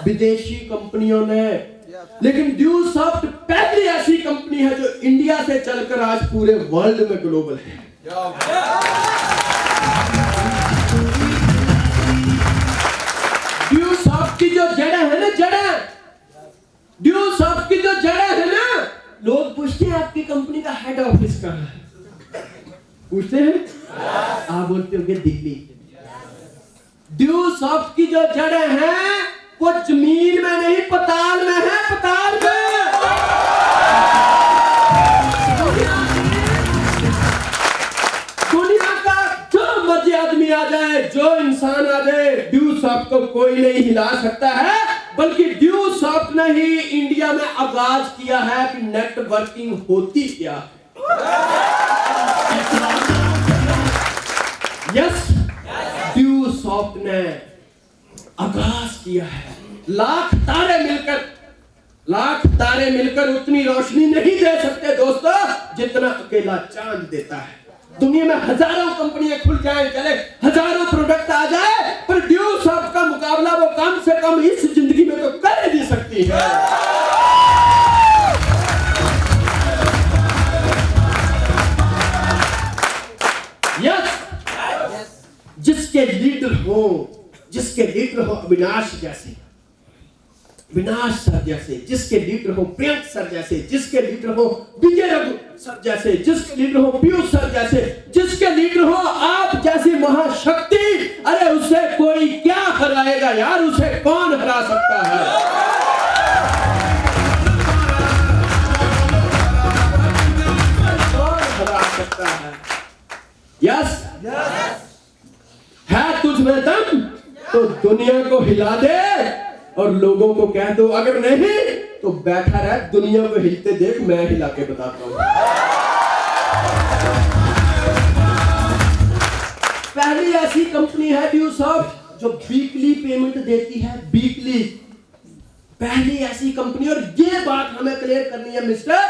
विदेशी कंपनियों ने, लेकिन ड्यूसॉफ्ट पहली ऐसी कंपनी है जो इंडिया से चलकर आज पूरे वर्ल्ड में ग्लोबल है। ड्यूसॉफ्ट की जो जड़ें है ना, ड्यूसॉफ्ट की जो जड़ें है ना, लोग पूछते हैं आपकी कंपनी का हेड ऑफिस कहाँ है? पूछते हैं, आप बोलते होंगे दिल्ली। ड्यूसॉफ्ट की जो जड़ें हैं वो जमीन में नहीं, पताल में है, पताल में। दुनिया का जो मर्जी आदमी आ जाए, जो इंसान आ जाए, ड्यूसॉफ्ट को कोई नहीं हिला सकता है। बल्कि ड्यूसॉफ्ट ने ही इंडिया में आगाज किया है कि नेटवर्किंग होती क्या। यस, ड्यूसॉफ्ट ने आगाज किया है। लाख तारे मिलकर उतनी रोशनी नहीं दे सकते दोस्तों जितना अकेला चांद देता है। दुनिया में हजारों कंपनियां खुल जाए, चले हजारों प्रोडक्ट आ जाए, पर ड्यूसॉफ्ट का मुकाबला वो कम से कम इस जिंदगी में तो कर ही नहीं सकती है। यस, जिसके लीडर हो अविनाश सर जैसे, जिसके लीडर हो प्रियंक सर जैसे, जिसके लीडर हो विजय रघु सर जैसे, जिसके लीडर हो पीयूष सर जैसे, जिसके लीडर हो आप जैसी महाशक्ति, अरे उसे कोई क्या हराएगा यार, उसे कौन हरा सकता है? कौन हरा सकता है? यस, है तुझ में दम तो दुनिया को हिला दे और लोगों को कह दो, अगर नहीं तो बैठा रह, दुनिया को हिलते देख, मैं हिला के बताता हूं। पहली ऐसी कंपनी है ड्यूसॉफ्ट जो वीकली पेमेंट देती है, वीकली। पहली ऐसी कंपनी, और ये बात हमें क्लियर करनी है मिस्टर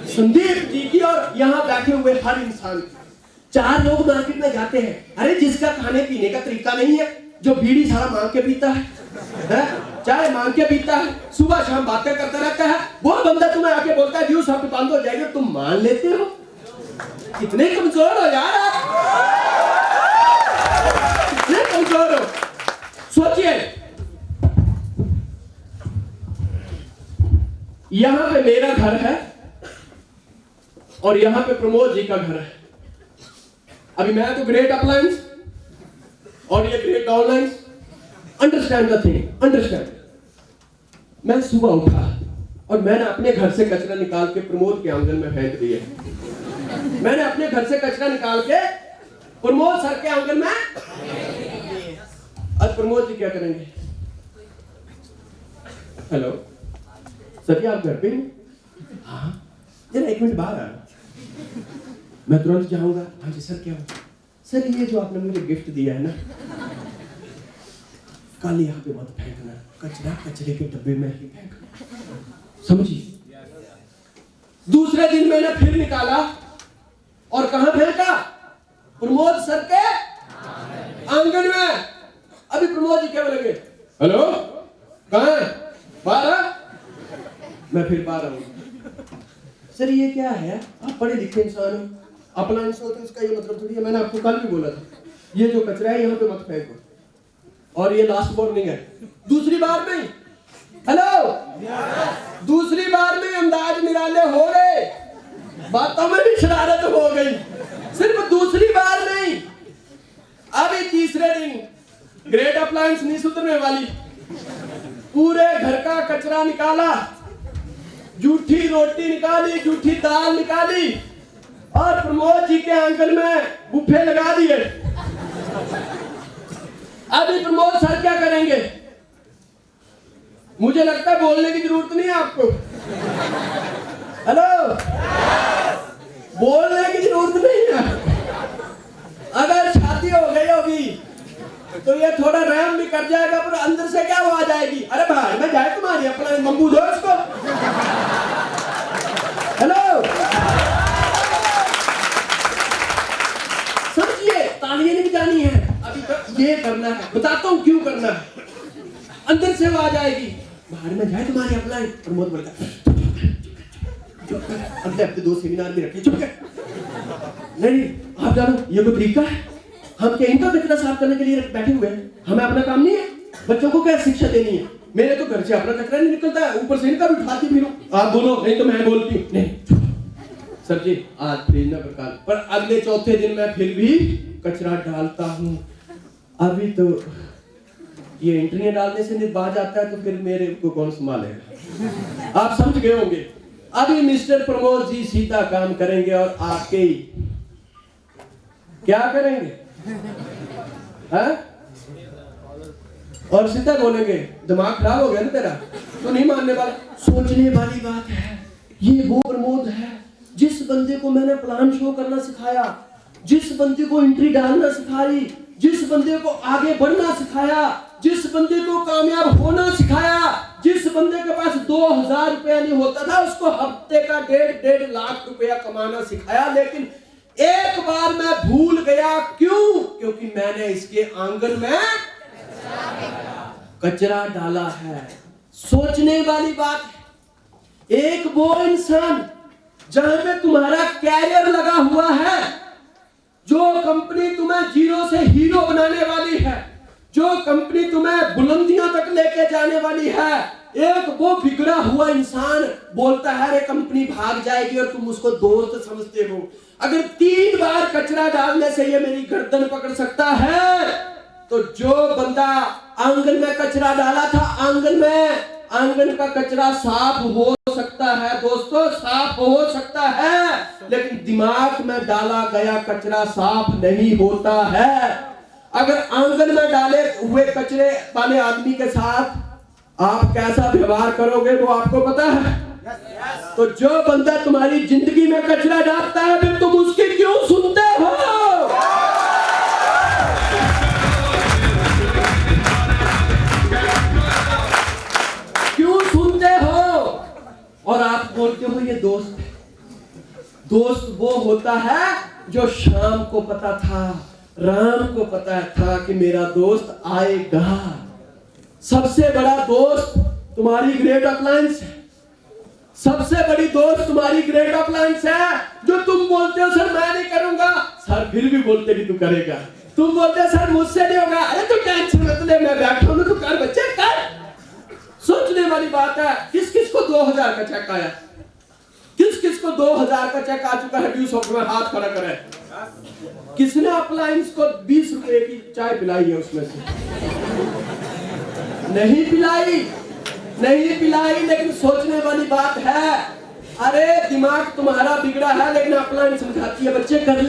संदीप जी की और यहां बैठे हुए हर इंसान की। 4 लोग मार्केट में जाते हैं, अरे जिसका खाने पीने का तरीका नहीं है, जो बीड़ी सारा मांग के पीता है, चाय मांग के पीता है, सुबह शाम बातें करता रहता है, वो बंदा तुम्हें आके बोलता है ड्यूसॉफ्ट बंद हो जाएगी, तुम मान लेते हो? कितने कमजोर हो यार आप, कितने कमजोर हो। सोचिए, यहां पे मेरा घर है और यहां पे प्रमोद जी का घर है। अभी मैं तो ग्रेट अप्लायंस और ये great online. Understand the thing, understand. मैं सुबह उठा और मैंने अपने घर से कचरा निकाल के प्रमोद के आंगन में फेंक दिया। मैंने अपने घर से कचरा निकाल के प्रमोद सर के आंगन में। आज प्रमोद जी क्या करेंगे? हेलो सर जी, आप घर पे हैं? हाँ, जरा 1 मिनट बाहर आ। मैं तुरंत जाऊंगा। हाँ जी सर, क्या हुआ? सर ये जो आपने मुझे गिफ्ट दिया है ना, कल यहाँ पे मत फेंकना, कचरे के डब्बे में ही फेंकना, समझिए। दूसरे दिन मैंने फिर निकाला और कहां फेंका? प्रमोद सर के आंगन में। अभी प्रमोद जी क्या बोलेंगे? हेलो कहां है? बाहर। मैं फिर बाहर आऊंगा। सर ये क्या है? आप पढ़े लिखे इंसान हो, अप्लायंस होते हैं, उसका ये मतलब थोड़ी है। मैंने आपको कल भी बोला था ये जो कचरा है यहाँ पे मत फेंको, और ये लास्ट वार्निंग है। दूसरी बार में, हेलो, दूसरी बार में अंदाज निराले हो गए, बातों में भी शरारत हो गई। सिर्फ दूसरी बार नहीं, अभी तीसरे दिन ग्रेट अप्लायंस नहीं सुधरने वाली। पूरे घर का कचरा निकाला, जूठी रोटी निकाली, जूठी दाल निकाली और प्रमोद जी के आंगन में बुफे लगा दिए। अभी प्रमोद सर क्या करेंगे? मुझे लगता है बोलने की जरूरत नहीं है आपको। हेलो, बोलने की जरूरत नहीं है। अगर छाती हो गई होगी तो ये थोड़ा रहम भी कर जाएगा, पर अंदर से क्या आ जाएगी? अरे बाहर में जाए तुम्हारी अपना मम्बू दो इसको। हेलो, समझिए, तालियां नहीं बजानी है, अभी तक ये करना है। बताता हूं क्यों करना है। अंदर से आवाज आएगी, बाहर में जाए तुम्हारी अपलाइन। प्रमोद बोलता अगले हफ्ते 2 सेमिनार भी रखे, चुप कर। नहीं आप जानो ये कोई तरीका है? हम क्या इनका कचरा साफ करने के लिए बैठे हुए हैं? हमें अपना काम नहीं है? बच्चों को क्या शिक्षा देनी है? मेरे तो घर से अपना कचरा नहीं निकलता है, ऊपर से इनका भी उठाती फिरूं। आप बोलो, नहीं तो मैं बोलती हूँ। नहीं सर जी आज फ्रिज न निकाल, पर अगले चौथे दिन मैं फिर भी कचरा डालता हूँ। अभी तो ये एंट्रियां डालने से बाज आता है, तो फिर मेरे को कौन संभालेगा? आप समझ गए होंगे। अभी मिस्टर प्रमोद जी सीधा काम करेंगे और आके ही क्या करेंगे? है? और सीधा बोलेंगे, दिमाग खराब हो गया ना तेरा, तो नहीं मानने वाला। सोचने वाली बात है। ये वो प्रमोद है जिस बंदे को मैंने प्लान शो करना सिखाया, जिस बंदे को एंट्री डालना सिखाई, जिस बंदे को आगे बढ़ना सिखाया, जिस बंदे को कामयाब होना सिखाया, जिस बंदे के पास 2000 रुपया नहीं होता था उसको हफ्ते का 1.5 लाख रुपया कमाना सिखाया। लेकिन एक बार मैं भूल गया, क्यों? क्योंकि मैंने इसके आंगन में कचरा डाला है। सोचने वाली बात है। एक वो इंसान जहां पे तुम्हारा कैरियर लगा हुआ है, जो कंपनी तुम्हें जीरो से हीरो बनाने वाली है, जो कंपनी तुम्हें बुलंदियों तक लेके जाने वाली है, एक वो बिगड़ा हुआ इंसान बोलता है अरे कंपनी भाग जाएगी और तुम उसको दोस्त समझते हो। अगर 3 बार कचरा डालने से ये मेरी गर्दन पकड़ सकता है, तो जो बंदा आंगन में कचरा डाला था, आंगन का कचरा साफ हो सकता है दोस्तों, साफ हो सकता है, लेकिन दिमाग में डाला गया कचरा साफ नहीं होता है। अगर आंगन में डाले हुए कचरे वाले आदमी के साथ आप कैसा व्यवहार करोगे वो आपको पता है। तो जो बंदा तुम्हारी जिंदगी में कचरा डालता है, फिर तुम उसकी क्यों सुनते हो? क्यों सुनते हो? और आप बोलते हो ये दोस्त है। दोस्त वो होता है जो शाम को पता था, राम को पता था कि मेरा दोस्त आएगा। सबसे बड़ा दोस्त तुम्हारी ग्रेट अप्लायंस है। सबसे बड़ी दोस्त तुम्हारी ग्रेट अप्लायंस है। जो तुम बोलते हो सर मैं नहीं करूंगा, सर फिर भी बोलते कि तू करेगा। तुम बोलते हो सर मुझसे नहीं होगा, अरे तू टेंशन मत ले, मैं बैठा हूं, तू कर बच्चे कर। सोचने वाली बात है। किस किस को 2000 का चेक आया? किस किस को 2000 का चेक आ चुका है? ड्यू सॉफ्टवेयर हाथ खड़ा करे। किसने अप्लायंस को 20 रुपए की चाय पिलाई है उसमें से? नहीं पिलाई। लेकिन सोचने वाली बात है। अरे दिमाग तुम्हारा बिगड़ा है, लेकिन अप्लायंस समझाती है बच्चे कर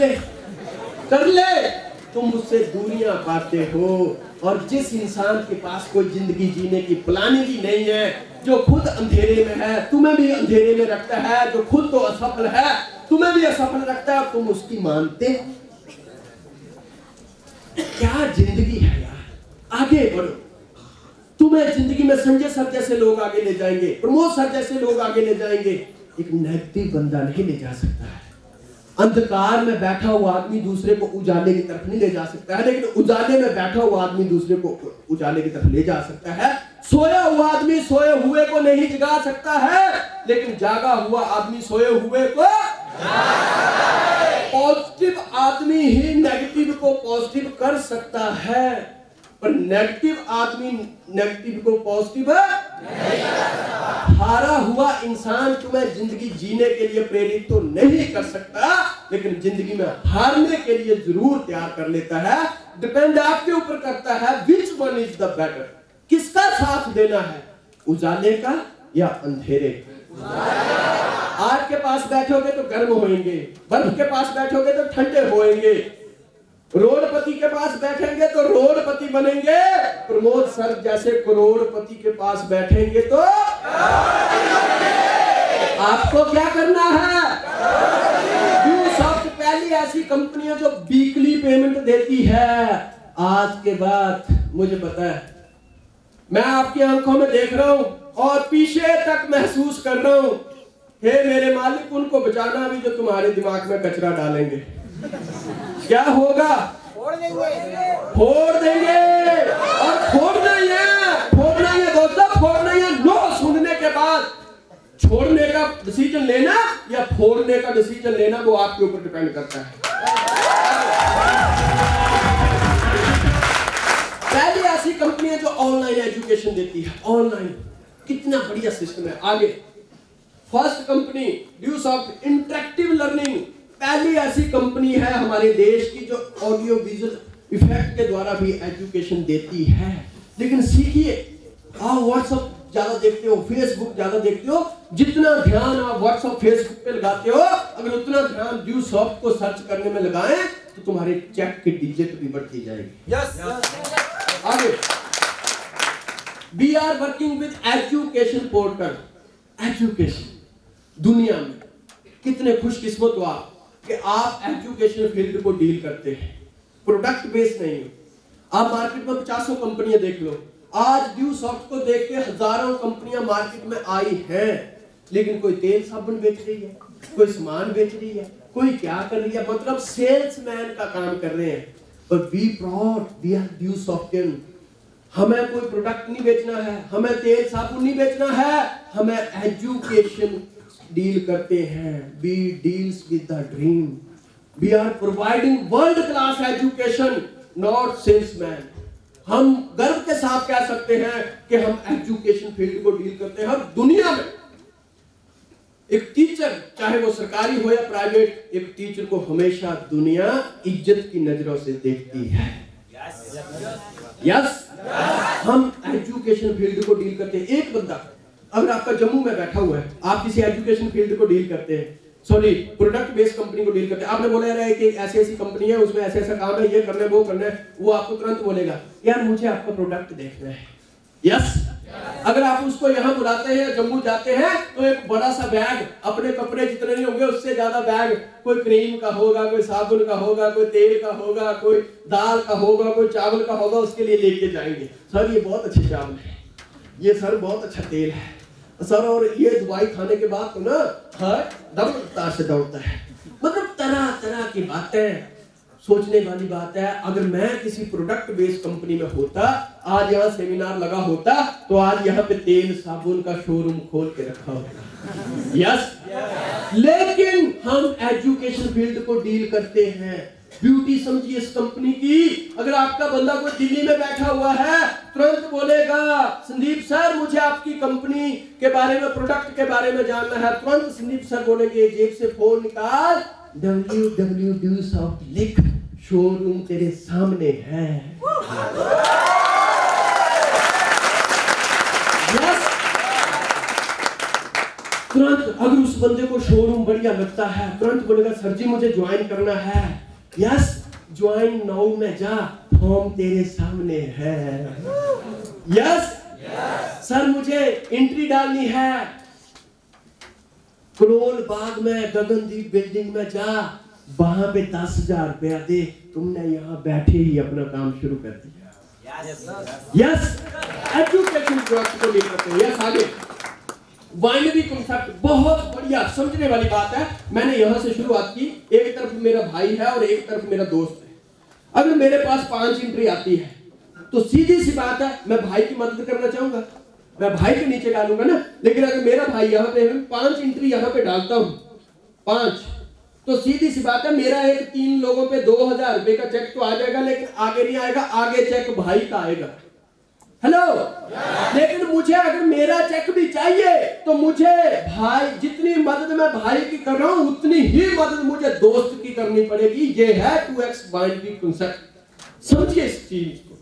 ले। तुम मुझसे दूरियां पाते हो। और जिस इंसान के पास कोई जिंदगी जीने की प्लानिंग ही नहीं है, जो खुद अंधेरे में है, तुम्हें भी अंधेरे में रखता है, जो खुद तो असफल है तुम्हें भी असफल रखता है, तुम उसकी मानते। क्या जिंदगी है यार। आगे बढ़ो। तुम्हें जिंदगी में संजय सर जैसे लोग आगे ले जाएंगे, प्रमोद सर जैसे लोग आगे ले जाएंगे। एक नेगेटिव बंदा नहीं ले जा सकता है। अंधकार में बैठा हुआ आदमी दूसरे को उजाले की तरफ नहीं ले जा सकता है, लेकिन उजाले में बैठा हुआ आदमी दूसरे को उजाले की तरफ ले जा सकता है। सोया हुआ आदमी सोए हुए को नहीं जगा सकता है, लेकिन जागा हुआ आदमी सोए हुए को। पॉजिटिव आदमी ही नेगेटिव को पॉजिटिव कर सकता है, पर नेगेटिव आदमी नेगेटिव को पॉजिटिव नहीं कर सकता। हारा हुआ इंसान तुम्हें जिंदगी जीने के लिए प्रेरित तो नहीं कर सकता, लेकिन जिंदगी में हारने के लिए जरूर तैयार कर लेता है। डिपेंड आपके ऊपर करता है which one is the better. किसका साथ देना है, उजाले का या अंधेरे का? आग के पास बैठोगे तो गर्म होएंगे, बर्फ के पास बैठोगे तो ठंडे होएंगे, करोड़पति के पास बैठेंगे तो रोडपति बनेंगे, प्रमोद सर जैसे करोड़पति के पास बैठेंगे तो आपको क्या करना है? ड्यू सॉफ्ट पहली ऐसी कंपनी है जो वीकली पेमेंट देती है। आज के बाद मुझे पता है, मैं आपकी आंखों में देख रहा हूं और पीछे तक महसूस कर रहा हूं, हे मेरे मालिक उनको बचाना भी जो तुम्हारे दिमाग में कचरा डालेंगे। क्या होगा? फोड़ देंगे। और फोड़ना ही है, फोड़ना डिसीजन लेना या फोड़ने का डिसीजन लेना, वो आपके ऊपर डिपेंड करता है। पहली ऐसी कंपनियां जो ऑनलाइन एजुकेशन देती है, ऑनलाइन, कितना बढ़िया सिस्टम है। आगे फर्स्ट कंपनी ड्यूसॉफ्ट इंटरेक्टिव लर्निंग, पहली ऐसी कंपनी है हमारे देश की जो ऑडियो विजुअल इफेक्ट के द्वारा भी एजुकेशन देती है। लेकिन सीखिए, आप व्हाट्सएप ज्यादा देखते हो, फेसबुक ज्यादा देखते हो, जितना ध्यान आप व्हाट्सएप फेसबुक पे लगाते हो, अगर उतना ध्यान ड्यूसॉफ्ट को सर्च करने में लगाएं तो तुम्हारे चेक की डिजिट भी बढ़ती जाएगी। आगे we are working with education portal. Education दुनिया में कितने खुशकिस्मत हो आप कि आप एजुकेशन फील्ड को डील करते हैं, प्रोडक्ट बेस्ड नहीं हो। आप मार्केट में 50 कंपनियां देख लो, आज ड्यूसॉफ्ट को देख के हजारों कंपनियां मार्केट में आई हैं, लेकिन कोई तेल साबुन बेच रही है, कोई सामान बेच रही है, कोई क्या कर रही है, मतलब सेल्समैन का काम कर रहे हैं। पर वी प्राउड, वी आर ड्यूसॉफ्टियन। हमें कोई प्रोडक्ट नहीं बेचना है, हमें तेल साबुन नहीं बेचना है, हमें एजुकेशन डील करते हैं। We deals with the dream, we are providing world class education, not salesman. हम गर्व के साथ कह सकते हैं कि हम एजुकेशन फील्ड को डील करते हैं। हर दुनिया में एक टीचर, चाहे वो सरकारी हो या प्राइवेट, एक टीचर को हमेशा दुनिया इज्जत की नजरों से देखती है। यस, हम एजुकेशन फील्ड को डील करते हैं। एक बंदा अगर आपका जम्मू में बैठा हुआ है, आप किसी एजुकेशन फील्ड को डील करते हैं, सॉरी प्रोडक्ट बेस्ड कंपनी को डील करते हैं, आपने बोला यार कि ऐसी ऐसी कंपनी है, उसमें ऐसा ऐसा काम है, ये करना है, वो करना है, वो आपको तुरंत बोलेगा यार मुझे आपका प्रोडक्ट देखना है। यस, अगर आप उसको यहाँ बुलाते हैं, जम्मू जाते हैं, तो एक बड़ा सा बैग, अपने कपड़े जितने नहीं होंगे उससे ज्यादा बैग, कोई क्रीम का होगा, कोई साबुन का होगा, कोई तेल का होगा, कोई दाल का होगा, कोई चावल का होगा, उसके लिए लेके जाएंगे। सर ये बहुत अच्छे चावल है, ये सर बहुत अच्छा तेल है सर, और ये दवाई खाने के बाद तो ना दम से दौड़ता है। मतलब तरह तरह की बातें, सोचने वाली बात है। अगर मैं किसी प्रोडक्ट बेस्ड कंपनी में होता, आज यहाँ सेमिनार लगा होता, तो आज यहाँ पे तेल साबुन का शोरूम खोल के रखा होता। यस, लेकिन हम एजुकेशन फील्ड को डील करते हैं। ब्यूटी समझिए इस कंपनी की। अगर आपका बंदा कोई दिल्ली में बैठा हुआ है, तुरंत बोलेगा संदीप सर मुझे आपकी कंपनी के बारे में, प्रोडक्ट के बारे में जानना है। तुरंत संदीप सर बोलेंगे जेब से फोन निकाल, www.ड्यूसॉफ्ट लिख, शोरूम तेरे सामने है। यस, तुरंत अगर उस बंदे को शोरूम बढ़िया लगता है, तुरंत बोलेगा सर जी मुझे ज्वाइन करना है। यस, ज्वाइन नाउ में जा, फॉर्म तेरे सामने है। यस, सर मुझे एंट्री डालनी है, करोल बाग में गगनदीप बिल्डिंग में जा, वहां पे 10,000 रुपया दे, तुमने यहाँ बैठे ही अपना काम शुरू कर दिया। यस, एजुकेशन प्रोडक्ट को लेकर करते हैं। यस, आगे बाइनरी कॉन्सेप्ट बहुत बढ़िया समझने वाली बात है। मैंने यहां से शुरुआत की, एक तरफ मेरा भाई है और एक तरफ मेरा दोस्त है। अगर मेरे पास 5 एंट्री आती है तो सीधी सी बात है मैं भाई की मदद करना चाहूंगा, मैं भाई के नीचे डालूंगा ना। लेकिन अगर मेरा भाई यहाँ पे 5 एंट्री यहाँ पे डालता हूं 5, तो सीधी सी बात है मेरा एक 3 लोगों पे 2,000 रुपए का चेक तो आ जाएगा, लेकिन आगे नहीं आएगा, आगे चेक भाई का आएगा। हेलो, लेकिन मुझे अगर मेरा चेक भी चाहिए तो मुझे भाई, जितनी मदद मैं भाई की कर रहा हूं उतनी ही मदद मुझे दोस्त की करनी पड़ेगी। ये है 2x बाइनरी कॉन्सेप्ट। समझिए इस चीज को,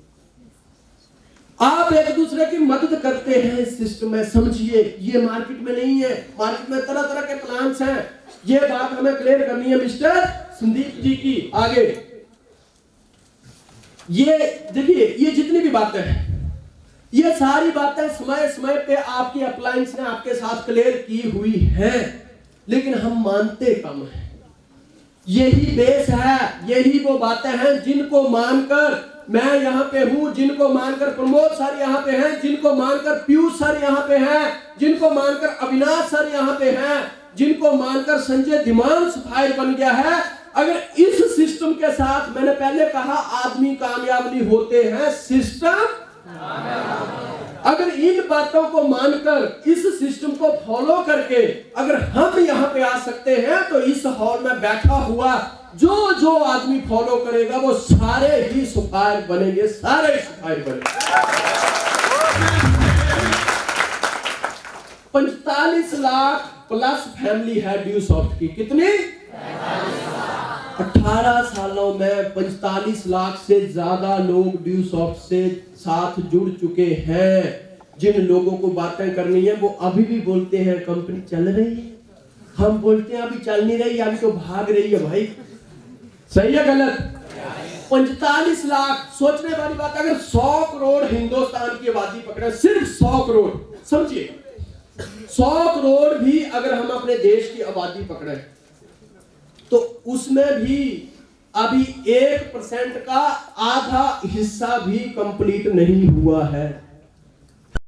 आप एक दूसरे की मदद करते हैं इस सिस्टम में। समझिए, ये मार्केट में नहीं है, मार्केट में तरह तरह के प्लान्स हैं। ये बात हमें क्लियर करनी है मिस्टर संदीप जी की। आगे ये देखिए, ये जितनी भी बातें हैं, ये सारी बातें समय समय पे आपकी अप्लायंस ने आपके साथ क्लियर की हुई हैं, लेकिन हम मानते कम हैं। यही बेस है, यही वो बातें हैं जिनको मानकर मैं यहाँ पे हूं, जिनको मानकर प्रमोद सर यहाँ पे हैं, जिनको मानकर पीयूष सर यहाँ पे हैं, जिनको मानकर अविनाश सर यहाँ पे हैं, जिनको मानकर संजय दिमांश फायर बन गया है। अगर इस सिस्टम के साथ, मैंने पहले कहा आदमी कामयाब नहीं होते हैं, सिस्टम अगर इन बातों को मानकर इस सिस्टम को फॉलो करके अगर हम यहाँ पे आ सकते हैं तो इस हॉल में बैठा हुआ जो जो आदमी फॉलो करेगा वो सारे ही सुपायर बनेंगे, सारे सुपायर बनेंगे। 45 लाख प्लस फैमिली है ड्यू सॉफ्ट की। कितनी? 18 सालों में 45 लाख से ज्यादा लोग ड्यू सॉफ्ट से साथ जुड़ चुके हैं। जिन लोगों को बातें करनी है वो अभी भी बोलते हैं कंपनी चल रही है, हम बोलते हैं अभी चल नहीं रही, अभी तो भाग रही है। भाई सही है गलत? 45 लाख, सोचने वाली बात। अगर 100 करोड़ हिंदुस्तान की आबादी पकड़े, सिर्फ 100 करोड़, समझिए 100 करोड़ भी अगर हम अपने देश की आबादी पकड़े तो उसमें भी अभी 1% का आधा हिस्सा भी कंप्लीट नहीं हुआ है।